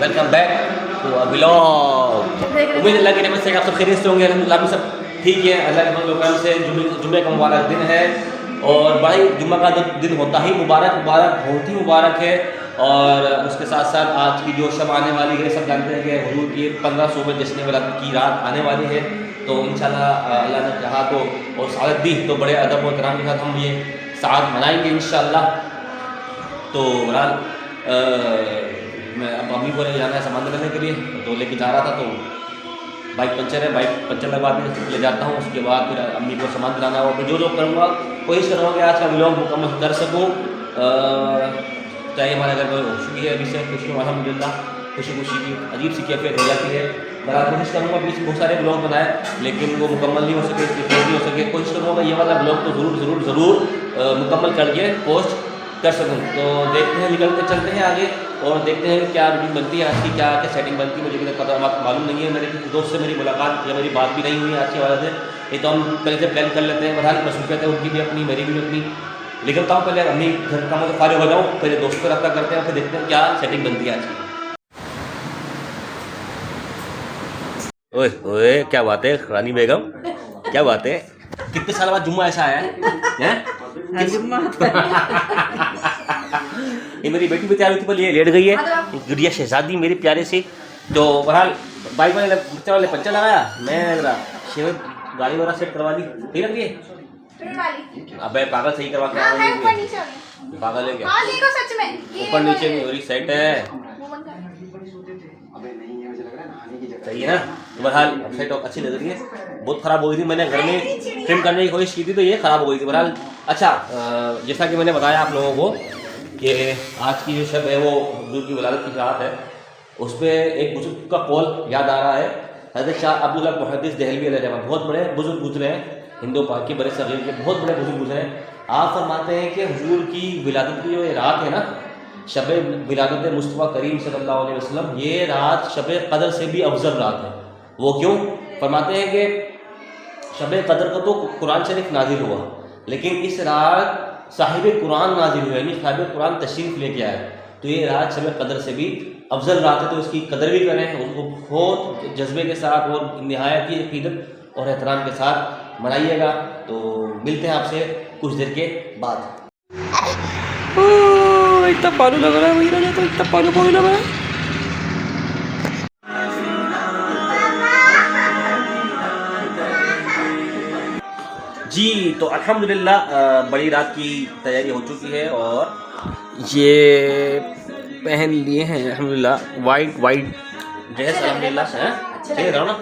Welcome back to a vlog. उम्मीद अल्लाह की रहमत से आप सब खैरियत से होंगे। अल्हम्दुलिल्लाह हम सब ठीक है, अल्लाह के फजल से। जुम्मे का मुबारक दिन है और भाई जुम्मे का दिन होता ही मुबारक बहुत ही मुबारक है। और उसके साथ साथ आज की जो शब आने वाली है, सब जानते हैं कि हुजूर की 1500वें जश्न विलादत की रात आने वाली है। तो इंशाल्लाह अल्लाह ने चाहा तो और सादत दी तो बड़े अदब और इकराम के साथ हम ये साथ मनाएंगे इंशाल्लाह। तो बहरहाल मैं अब अम्मी को जाना है सामान लेने के लिए, तो लेके जा रहा था तो बाइक पंचर है, बाइक पंचर लगवा के ले जाता हूँ। उसके बाद फिर अम्मी को सामान दिलाना होगा। फिर जो करूँगा कोशिश करूँगा कि आज का व्लॉग मुकम्मल कर सकूँ। चाहे हमारे घर में खुशी है, अभी से खुशी अल्हम्दुलिल्लाह खुशी की अजीब सी कैफियत हो जाती है। बहरहाल कोशिश करूँगा बीच में बहुत सारे ब्लॉग बनाए, लेकिन वो मुकम्मल नहीं हो सके, नहीं हो सके। कोशिश करूँगा ये वाला ब्लॉग तो ज़रूर मुकम्मल करके पोस्ट कर सकूँ। तो देखते हैं, निकलते चलते हैं आगे और देखते हैं क्या रूटीन बनती है आज की, क्या क्या सेटिंग बनती है। मुझे भी पता मालूम नहीं है। मेरे किसी दोस्त से मेरी मुलाकात या मेरी बात भी नहीं हुई है आज की वजह से। ये तो हम पहले से प्लान कर लेते हैं। बहरहाल मसरूफियत है उनकी भी अपनी, मेरी भी अपनी। निकलता हूँ पहले अपनी घर का मतलब फारिग हो जाऊँ, पहले दोस्त को रब्ता करते हैं, फिर देखते हैं क्या सेटिंग बनती है आज की। ओए ओए क्या बात है रानी बेगम, क्या बात है? कितने साल बाद जुम्मा ऐसा आया है? ये मेरी बेटी भी तैयार हुई थी, पर ये लेट गई है। गुड़िया शहजादी मेरी प्यारे से। तो बहरहाल बाइक वाले पंचर लगाया, मैं शेवर गाड़ी वाला सेट करवा दी। ठीक लग रही है? अबे पागल सही करवा के पागल है क्या? ऊपर नीचे नहीं हो रही, सेट है सही है ना? बहरहाल सेट अच्छी लग रही है। बहुत ख़राब हो गई थी, मैंने घर में ट्रिम करने की कोशिश की थी तो ये ख़राब हो गई थी। बहरहाल अच्छा, जैसा कि मैंने बताया आप लोगों को कि आज की जो शब है वो हुजूर की विलादत की रात है। उस पर एक बुजुर्ग का कौल याद आ रहा है। हज़रत शाह अब्दुल हक मुहद्दिस देहलवी अलैहिर्रहमत, बहुत बड़े बुजुर्ग गुजरे हैं, हिंदू पाक के बड़े सगीर के बहुत बड़े बुजुर्ग गुजरे हैं। आप फरमाते हैं कि हुजूर की विलादत की जो ये रात है ना, शब विलादत मुस्तफ़ा करीम सल्लल्लाहु अलैहि वसल्लम, ये रात शब कदर से भी अफजल रात है। वो क्यों? फरमाते हैं कि शब कदर का तो कुरान शरीफ नाजिल हुआ, लेकिन इस रात साहिब कुरान नाजिल हुआ, यानी साहिब कुरान तशरीफ़ लेके आए। तो ये रात शब कदर से भी अफजल रात है, तो इसकी कदर भी करें, उसको बहुत जज्बे के साथ और नहायत की अक़ीदत और एहतराम के साथ मनाइएगा। तो मिलते हैं आपसे कुछ देर के बाद। इतना पालू लग रहा है वही ना, तो इतना पालू लग रहा है। जी तो अल्हम्दुलिल्लाह बड़ी रात की तैयारी हो चुकी है और ये पहन लिए हैं अल्हम्दुलिल्लाह वाइट ड्रेस। अल्हम्दुलिल्लाह है ठीक है ना?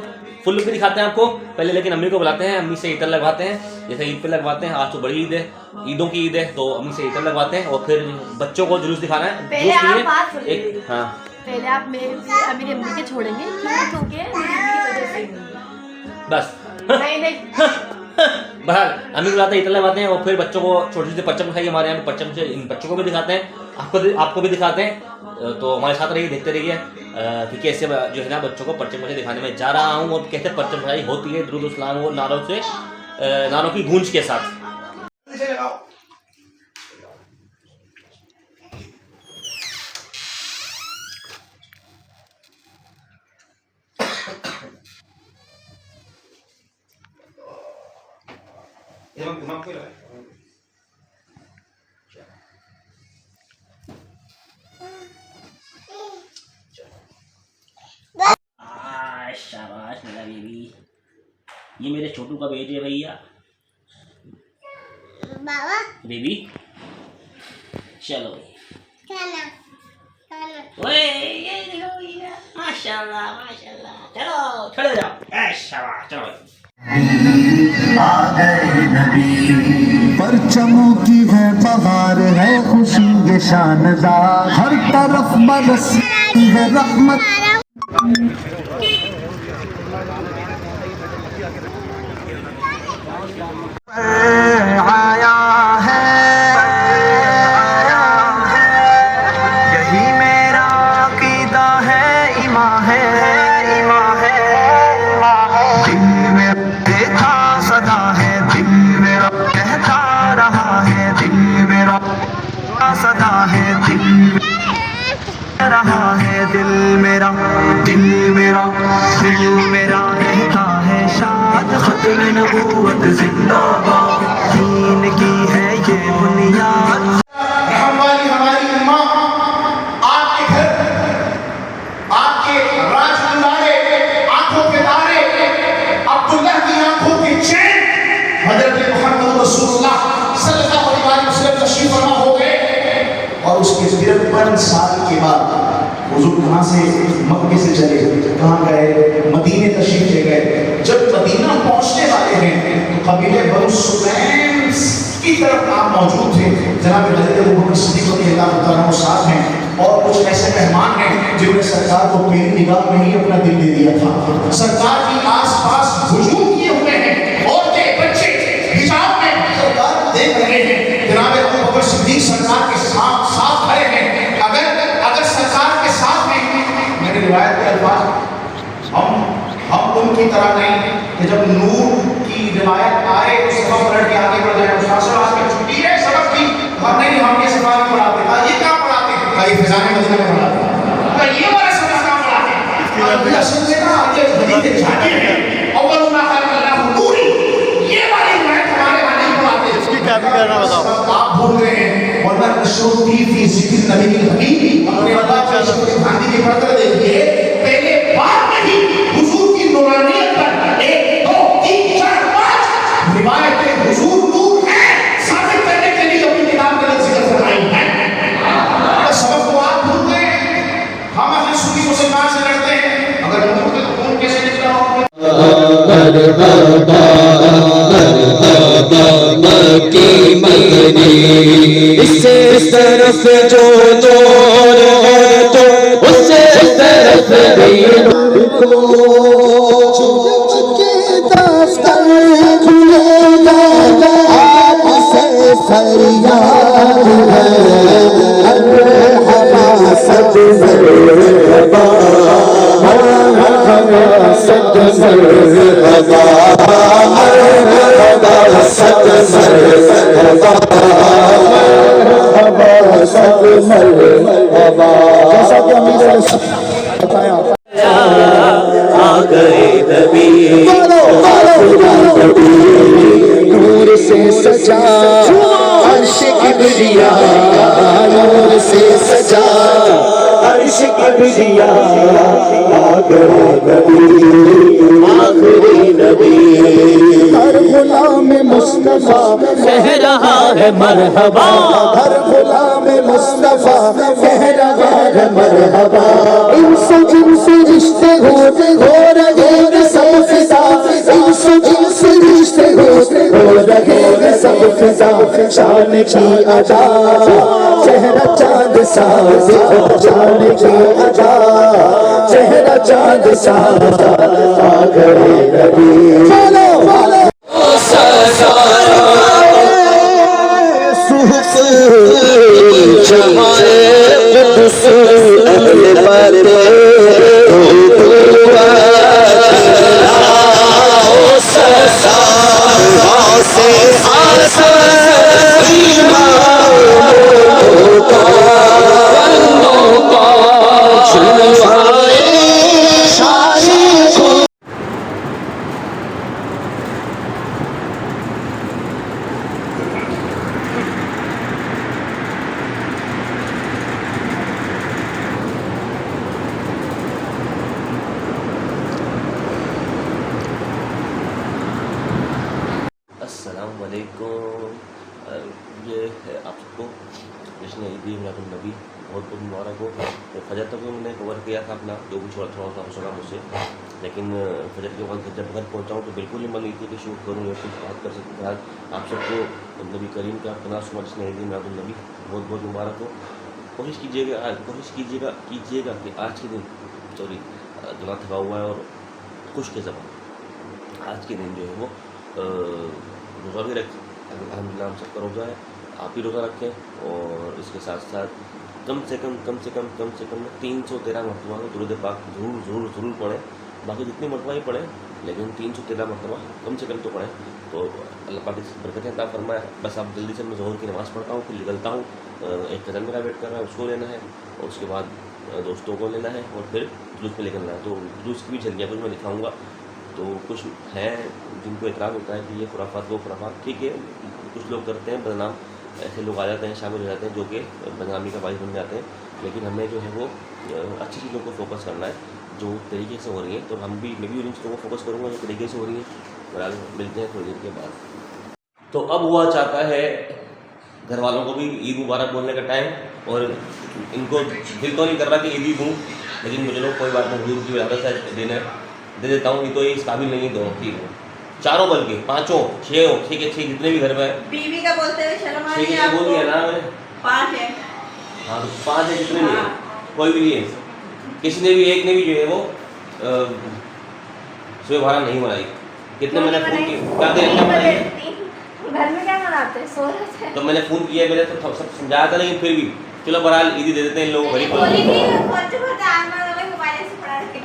फुल लुक भी दिखाते हैं आपको पहले, लेकिन अम्मी को बुलाते हैं, अम्मी से इतर लगवाते हैं। जैसे ईद पे लगवाते हैं, आज तो बड़ी ईद है, ईदों की ईद है, तो अम्मी से इतर लगवाते हैं और फिर बच्चों को जुलूस दिखाना है। पहले आप एक हाँ पहले आप मेरी अम्मी के छोड़ेंगे क्योंकि बस नहीं बहरहाल अम्मी को बुलाते हैं, इतर लगवाते हैं और फिर बच्चों को छोटे छोटे परचम दिखाइए। हमारे यहाँ पे परचम से इन बच्चों को भी दिखाते हैं, आपको भी दिखाते हैं। तो हमारे साथ रहिए, देखते रहिए कि कैसे जो है ना बच्चों को परचम मुझे दिखाने में जा रहा हूँ और कैसे परचम पढ़ाई होती है दुरूद इस्लाम और नारों की गूंज के साथ। शाबाश मेरा बेबी, ये मेरे छोटू का बेटे है भैया बाबा बेबी। चलो ओए ये देखो भैया, माशाल्लाह माशाल्लाह। चलो चले जाओ, शाबाश चलो। आ गए नबी, परचमों की है बहार है, खुशी ये शानदार, हर तरफ बरसती है रहमत। आया है यही मेरा अकीदा है, ईमान है दिल में देखा सदा है, दिल मेरा कहता रहा है, दिल मेरा सदा है, दिल रहा है दिल मेरा, दिल मेरा, दिल मेरा कहता है शाद खत्म नबूवत जिंदाबाद, दीन की है ये बुनियाद। रहम वाली हमारी अम्मा आपके घर, आपके राजकुमारे, आंखों के तारे, अब्दुल्लाह की आंखों के चैन, हजरत मोहम्मद रसूलुल्लाह सल्लल्लाहु अलैहि वसल्लम तशरीफ फरमा हो गए। और उसके 53 साल के बाद हुजूर कहाँ से, मक्के से चले, कहाँ गए, मदीने तशरीफ ले गए। जब मदीना पहुंचने वाले हैं तो कबीले बनु सुलैम की तरफ आप मौजूद थे। जनाब हज़रत अबू बकर सिद्दीक़ रज़ियल्लाहु तआला अन्हु साथ हैं और कुछ ऐसे मेहमान हैं जिन्होंने सरकार को पहली निगाह में ही अपना दिल दे दिया था। सरकार की आस-पास हुजूम किए हुए हैं, औरतें बच्चे हिजाब में सरकार को देख रहे हैं। जनाब अबू बकर सिद्दीक़ सरकार के साथ खड़े हैं। अगर सरकार के साथ में, मैंने रिवायत के अल्फाज हम उनकी तरह नहीं कि जब नूर की रिवायत आए तो सबक पलट के आगे बढ़ जाए। उस्ताद साहब आज की छुट्टी है सबक की, और नहीं हम ये सबक नहीं पढ़ाते। कहा ये क्या पढ़ाते हैं? कहा ये फिजाने मदीना में पढ़ाते हैं। कहा ये वाला सबक क्या पढ़ाते हैं? असल में ना ये हदीस झांकी है, अव्वल मा खलक़ अल्लाहु नूरी, ये वाली रिवायत हमारे वहां नहीं पढ़ाते। इसकी क्या भी करना बताओ, आप भूल गए हैं। वरना नशरुद्दी फी ज़िक्र नबी की हबीब, अपने अल्लाह के गांधी की पढ़कर देखिए, पहले बात में ही हुजूर की नूरानियत पर 1 2 3 4 5 रिवायतें हुजूर नूर है साबित करने के लिए अपनी किताब के अंदर जिक्र फरमाई है। सबक को आप भूल गए। हम अहले सुन्नी मुसलमान से लड़ते हैं, अगर नूर के खून कैसे निकला होगा। इससे इस तरफ जो नूर है तो उससे इस तरफ भी जैसा कि अमीर बताया आ गए नबी नूर से सजा अर्श किबरिया, नूर से सजा अर्श किबरिया, आ गए नबी आखिरी नबी। हर गुलाम मुस्तफा कह रहा है मरहबा, हर गुलाम मुस्तफा कह रहा है मरहबा। इनसे जिनसे रिश्ते हो रहे हैं सब फिजा, इनसे जिनसे रिश्ते हो रहे हैं सब फिजा। शान की अदा चेहरा चांद सा, शान की अदा चेहरा चांद सा, आ गए नबी। बोलो बोलो ये है आप सबको जश्न ईद मिलादुन नबी बहुत बहुत मुबारक हो। तो फजर तक मैंने कवर किया था अपना जो भी थोड़ा सा सुना मुझसे, लेकिन फजर के वक्त जब घर पहुँचा हूँ तो बिल्कुल ही मन की कि शूट करूँ या कुछ बात कर सकते थे। आप सबको नबी करीम का 50वां जश्न ईद मिलादुन नबी बहुत बहुत मुबारक हो। कोशिश कीजिएगा कि आज के दिन दुल्हा थका हुआ है और खुश के ज़बान आज के दिन जो है वो रोज़ा भी रखें। अल्हम्दुलिल्लाह हम सबका रोज़ा है, आप भी रोज़ा रखें और इसके साथ साथ कम से कम 313 मरतबा दुरूद पाक ज़रूर पढ़ें। बाकी जितनी मरतबा ही पढ़ें लेकिन 313 मरतबा कम से कम तो पढ़ें, तो अल्लाह पाक इस बरकतें अता फरमाए। बस आप जल्दी से मैं ज़ोहर की नमाज़ पढ़ता हूँ, फिर निकलता हूँ। एक कज़न मेरा वेट कर रहा है, उसको लेना है और उसके बाद दोस्तों को लेना है और फिर जुलूस में लेकर जाना है। तो जुलूस की भी झलकियाँ कुछ मैं दिखाऊँगा। तो कुछ हैं जिनको इतराज़ होता है कि ये खुराफात वो खुराफात, ठीक है, कुछ लोग करते हैं बदनाम, ऐसे लोग आ जाते हैं, शामिल हो जाते हैं जो कि बदनामी का बाइस बन जाते हैं। लेकिन हमें जो है वो अच्छी चीज़ों को फोकस करना है जो तरीके से हो रही है। तो मैं भी उन चीज़ों को फोकस करूँगा जो तरीके से हो रही है। बहरहाल मिलते हैं थोड़ी देर के बाद। तो अब हुआ चाहता है घर वालों को भी ईद मुबारक बोलने का टाइम, और इनको दिल तो नहीं कर रहा कि ईद ही दूँ, लेकिन मुझे लोग कोई बात नहीं, हुजूर की विरासत है, डिनर दे देता हूँ। ये तो इस काबिल नहीं है दोनों, ठीक है, चारों बल्कि पाँचों छः हो, ठीक है, छः जितने भी घर में है। बीवी का बोलते हुए शर्म आ रही ठीक है है, बोल दिया ना मैंने, 5 है। हाँ तो 5 है, जितने भी है, कोई भी नहीं है, किसी ने भी एक ने भी जो है वो सुबह बारह नहीं बनाई। कितने मैंने फ़ोन किया, क्या देर क्या बनाई है? घर में क्या बनाते हैं, सो रहे थे। तो मैंने फ़ोन किया, मैंने तो सब समझाया था, लेकिन फिर भी चलो बहरहाल ईदी दे देते हैं इन लोगों को।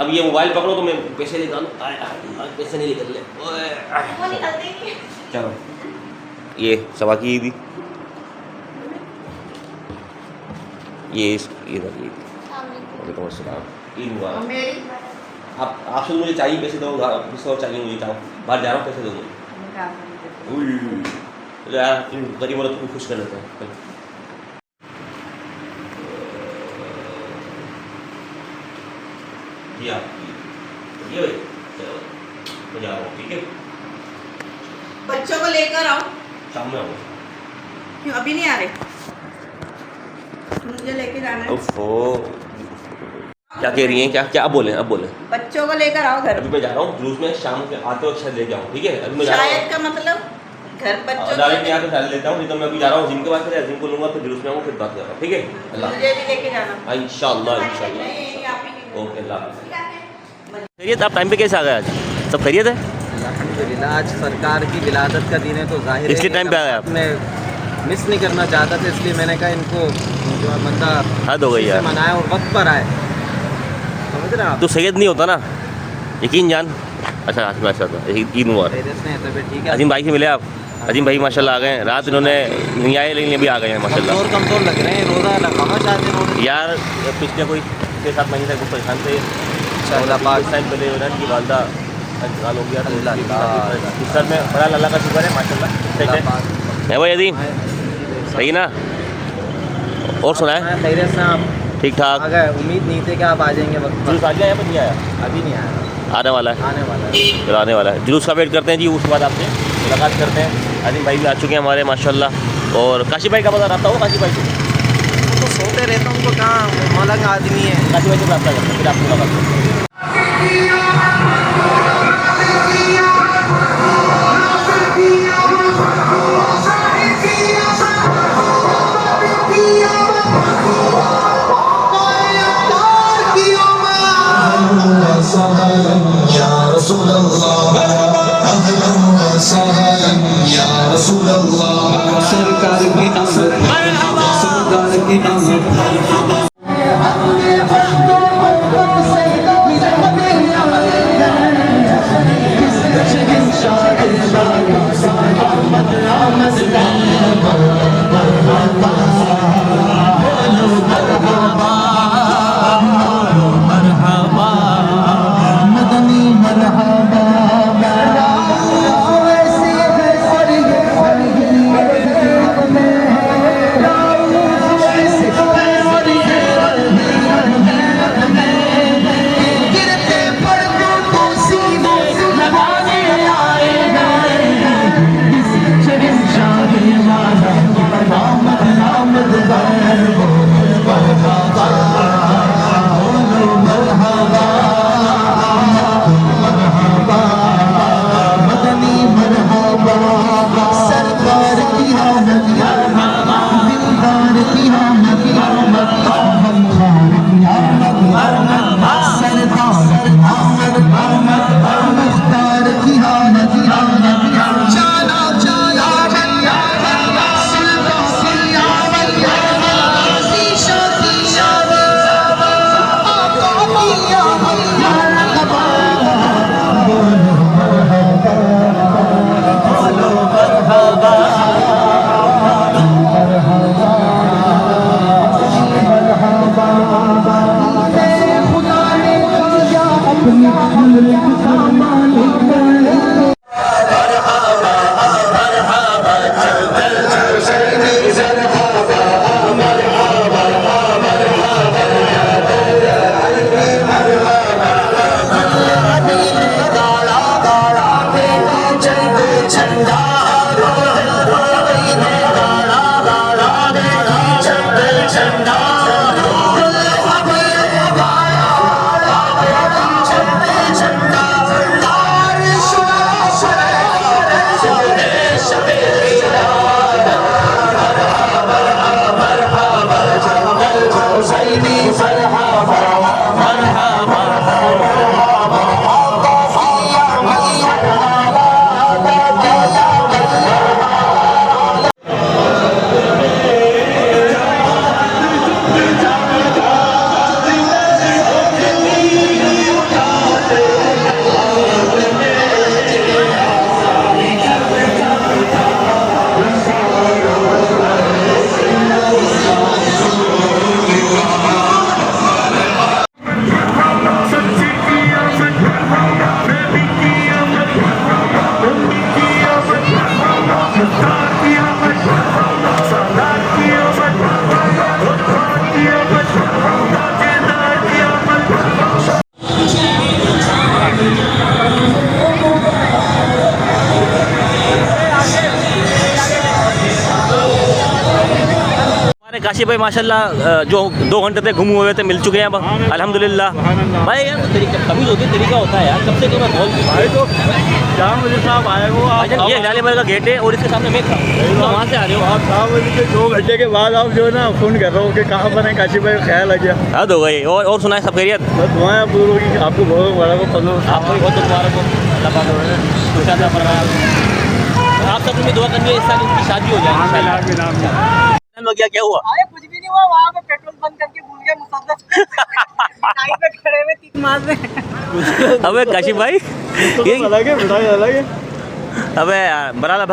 अब ये मोबाइल पकड़ो तो मैं पैसे निकालूं, पैसे नहीं निकल ले, चलो ये सवा की ईदी, ये वालेकुम अस्सलाम, ईद मुबारक। आपसे मुझे चाहिए पैसे दो, किसी और चाहिए मुझे, चाहो बाहर जा रहा हूँ, पैसे दो मुझे। यार इन गरीब औरत को खुश कर लेते हैं। जी आप ये भाई चलो मैं जा रहा हूँ, ठीक है, बच्चों को लेकर आओ। शाम में आऊँ। क्यों अभी नहीं आ रहे? मुझे लेके जाना है। ओफो, क्या कह रही हैं, क्या अब बोलें, अब बोलें। बच्चों को लेकर आओ घर। अभी मैं जा रहा हूँ जुलूस में, शाम के आते वक्त शायद लेके आऊँ, ठीक है, अभी मैं जा रहा हूँ। शायद का मतलब घर बच्चों डायरेक्ट यहाँ पे डाल लेता हूँ, नहीं तो मैं अभी जा रहा हूँ जिम के पास, जिम को लूँगा, फिर जुलूस में आऊँ, फिर बात कर रहा हूँ, ठीक है, अल्लाह मुझे भी लेके जाना। इंशाअल्लाह ओके, अल्लाह। खैरियत, आप टाइम पे कैसे आ गए आज? सब खैरियत है? अल्हम्दुलिल्लाह, आज सरकार की विलादत का दिन है तो जाहिर इसलिए टाइम पे आ गए आप? मैं मिस नहीं करना चाहता था, इसलिए मैंने कहा इनको जो बंदा हद हो गई यार, मनाए और वक्त पर आए, समझ रहे आप? तो सैयद नहीं होता ना, यकीन जान। अच्छा माशाल्लाह, ईद मुबारक। ठीक है, अजीम भाई से मिले आप? अजीम भाई माशाल्लाह आ गए हैं, रात इन्होंने नहीं आए लेकिन अभी आ गए हैं माशाल्लाह। कमज़ोर लग रहे हैं, रोज़ा लगाना चाहते हैं यार, पिछले कोई 6-7 महीने तक वो परेशान थे। पाक टाइम पहले उनकी वालदा इंतकाल हो गया था, सर में बड़ा अल्लाह का शुक्र है माशाल्लाह, सही है भाई अजीम, सही ना? और सुनाए खैरियत से आप? ठीक ठाक। अगर उम्मीद नहीं थी कि आप आ जाएंगे वक्त पर। जुलूस आ गया या नहीं आया? अभी नहीं आया, आने वाला है, आने वाला है। फिर आने वाला है, जुलूस का वेट करते हैं जी, उसके बाद आपसे मुलाकात करते हैं। अजीम भाई भी आ चुके हैं हमारे माशाल्लाह, और काशी भाई का पता रहा हो? काशी भाई से तो सोते रहता हूँ, उनको कहाँ मलंग आदमी है। काशी भाई से रब्ता करते हैं, फिर आपसे मुलाकात करते हैं। सरकार की आमद, सरकार की आमद। मरहबा हमारे काशी भाई माशाल्लाह जो 2 घंटे तक घूमे हुए थे मिल चुके हैं अब अल्हम्दुलिल्लाह। भाई यार कभी होती तरीका होता है यार, कब से तो मैं बोल भाई तो क्या मुझे साहब आए वो आप ये हिलाली का गेट है और इसके सामने मैं खड़ा हूं, तो वहाँ से आ रहे हो आप 7 बजे के 2 घंटे के बाद आप जो है ना फ़ोन कर रहे हो कि कहाँ पर है काशी भाई, ख्याल आ गया। हद हो गई। और सुनाए सब खैरियत? बस दुआएं पूरी होगी आपको, बहुत बड़ा को फजल आपको भी बहुत मुबारक हो, अल्लाह पाक खुश अता फरमाए। आप सब में दुआ करिए इस साल इनकी शादी हो जाए। क्या हुआ? अरे कुछ भी नहीं हुआ, वहाँ पे पेट्रोल बंद करके भूल गए मुसद्दस लाइन पे खड़े हुए 3 मास में। अबे काशिफ भाई ये अलग है, मिठाई अलग है। अबे बराल अब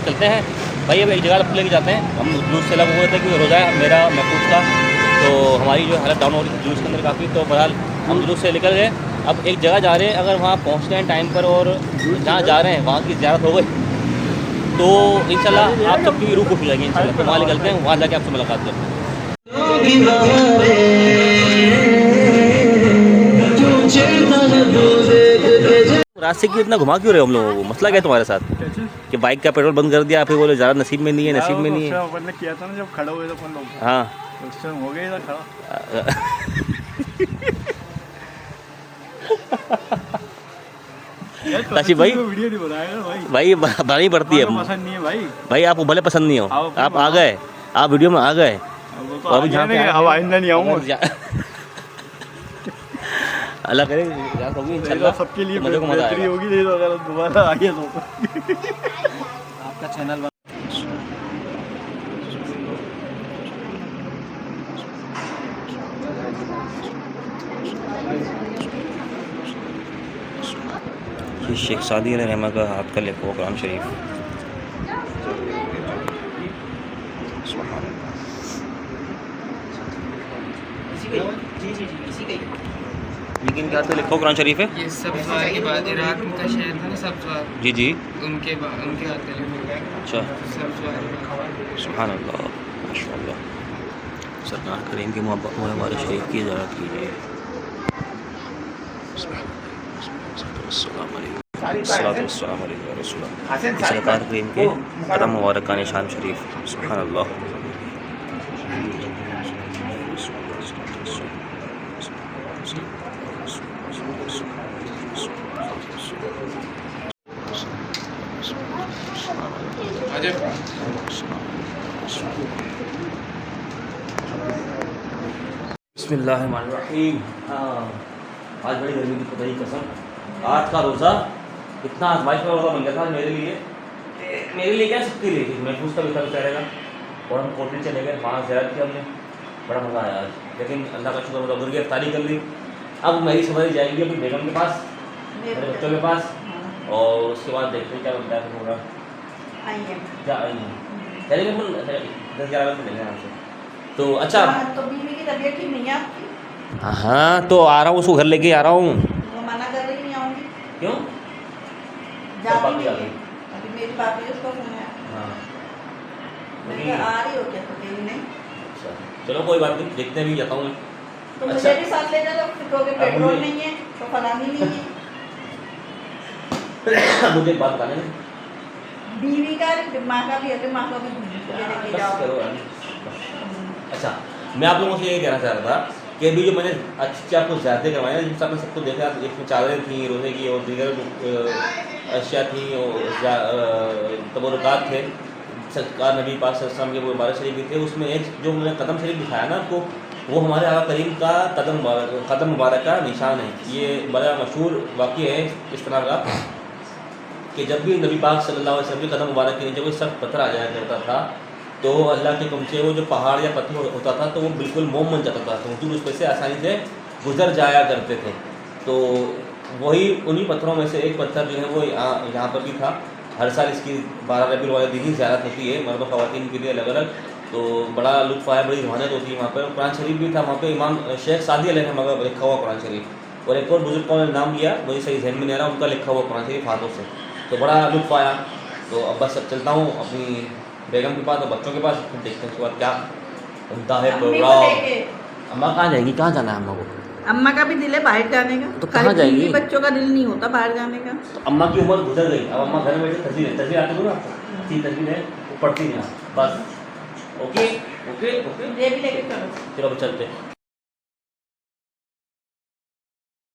चलते हैं भाई, अब एक जगह पर लेके जाते हैं। हम जुलूस से लगे हुए थे कि रोज़ा है मेरा महफूज का, तो हमारी जो हालत डाउन हो रही थी जुलूस के अंदर काफ़ी, तो बहरहाल हम जुलूस से निकल गए। अब एक जगह जा रहे हैं, अगर वहाँ पहुँचते हैं टाइम पर और जहाँ जा रहे हैं वहाँ की ज़ियारत हो गई तो इंशाल्लाह आप सबकी भी रूह खुश हो जाएगी इंशाल्लाह। तो वहाँ निकलते हैं, वहाँ जाके आपसे मुलाकात करते हैं। रास्ते की इतना घुमा क्यों रहे हो हम लोगों को? मसला क्या है तुम्हारे साथ कि बाइक का पेट्रोल बंद कर दिया, फिर बोले ज़्यादा नसीब में नहीं है, नसीब में नहीं है। अपन ने किया था ना जब खड़े हुए थे अपन लोग, हाँ उस टाइम हो गया था खड़ा। काशिफ भाई वीडियो नहीं बनाएगा भाई बनानी पड़ती है पसंद नहीं है भाई। भाई आपको भले पसंद नहीं हो, आप आ गए, आप वीडियो में आ गए, तो अभी जहाँ पे अब आइंदा नहीं आऊँगा। अल्लाह करे याद होगी इंशाल्लाह, सबके लिए मज़े को मज़ा बेहतरी आएगा। होगी, नहीं तो अगर दोबारा आ गया तो आपका चैनल ये शेख सादी अलैहि रहमा का हाथ का लिखा हुआ कुरान शरीफ। लेकिन क्या तो लिखो कुरान शरीफ है ये सब्ज़वार के बाद इराक का शहर था ना सब्ज़वार, जी जी, उनके हाथ में लिखा। अच्छा सब्ज़वार सुभान अल्लाह माशाअल्लाह। सरकार करीम के मुबारक शरीफ की ज़ियारत कीजिए। सरकार करीम के कदम मुबारक का निशान शरीफ सुभान अल्लाह। बिस्मिल्लाहिर्रहमानिर्रहीम। आज बड़ी गर्मी की खुदाई कसम, आज का रोज़ा इतना आजमाइश का रोज़ा बन गया था मेरे लिए क्या सबके लिए थी। महफूज का भी था बेचारेगा, और हम कोटली चले गए, वहाँ ज़ियारत की हमने, बड़ा मज़ा आया आज। लेकिन अल्लाह का शुक्र मतलब उधर इफ्तारी कर ली। अब मेरी समझ जाएगी अपनी बेगम के पास, मेरे बच्चों के पास, और उसके बाद देखते क्या बनता है होगा। क्या चलेंगे अपन 10-11 बजे मिलेंगे यहाँ से। तो अच्छा तो बीवी की तबीयत ठीक नहीं है आपकी? हाँ तो आ रहा हूँ, उसको घर लेके आ रहा हूँ। वो मना कर रही है जा बाकी भी आ नहीं गई। है अभी मेरी बात है उसको फोन है हाँ मैं नहीं। कहा, आ रही हो क्या तो कहीं नहीं अच्छा चलो कोई बात नहीं, देखते हैं भी जाता हूँ मैं। तो अच्छा। मुझे भी साथ ले जाओ फिर कहोगे अब पेट्रोल मुझे- नहीं है तो फलानी नहीं है मुझे एक बात बताने दें। बीवी का माँ का भी है माँ का भी लेके बस जाओ करो यार। अच्छा मैं आप लोगों से ये कहना चाह रहा था कि अभी जो मैंने अच्छे आपको ज़्यादा करवाए जिस आपने सबको देखा, इसमें चादरें थी रोज़े की और दीगर अशिया थी और तबरुकात थे सरकार नबी पाक सल्लल्लाहु अलैहि वसल्लम के वो बारह शरीफ भी थे। उसमें एक जो मैंने कदम शरीफ दिखाया ना आपको, वो हमारे आका करीम का कदम मुबारक का निशान है। ये बड़ा मशहूर वाक़या है इस तरह का कि जब भी नबी पाक सल्लल्लाहु अलैहि वसल्लम के कदम मुबारक के नीचे कोई सख्त पत्थर आ जाया करता था तो अल्लाह के हुक्म से वो जो पहाड़ या पत्थर होता था तो वो बिल्कुल मोम बन जाता था, तो हुजूर उस पर से आसानी से गुजर जाया करते थे। तो वही उन्हीं पत्थरों में से एक पत्थर जो है वो यहाँ पर भी था। हर साल इसकी 12 रबीउल अव्वल दिन ही ज़ियारत होती है मर्द ख़वातीन के लिए अलग अलग, तो बड़ा लुत्फ़ आया, बड़ी रूहानियत होती है वहाँ पर। कुरान शरीफ भी था वहाँ पे, इमाम शेख सादी अलैहिस्सलाम का लिखा हुआ कुरान शरीफ, और एक और बुजुर्ग का नाम लिया मुझे सही जहन में नहीं आ रहा, उनका लिखा हुआ कुरान शरीफ हाथों से, तो बड़ा लुत्फ़ आया। तो अब बस अब चलता हूँ अपनी बेगम के पास और बच्चों के पास, फिर देखते हैं उसके बाद क्या बनता है अम्मी को प्रोग्राम। लेके अम्मा कहाँ जाएंगी, कहाँ जाना है अम्मा को? अम्मा का भी दिल है बाहर जाने का तो कहाँ खाली जाएंगी? बीवी बच्चों का दिल नहीं होता बाहर जाने का तो अम्मा की उम्र गुजर गई, अब अम्मा घर में बैठे तस्वीर आती हो ना आपको, अच्छी तस्वीर है वो पढ़ती नहीं आप बस। ओके ओके ओके मुझे भी लेके चलो चलो अब चलते हैं।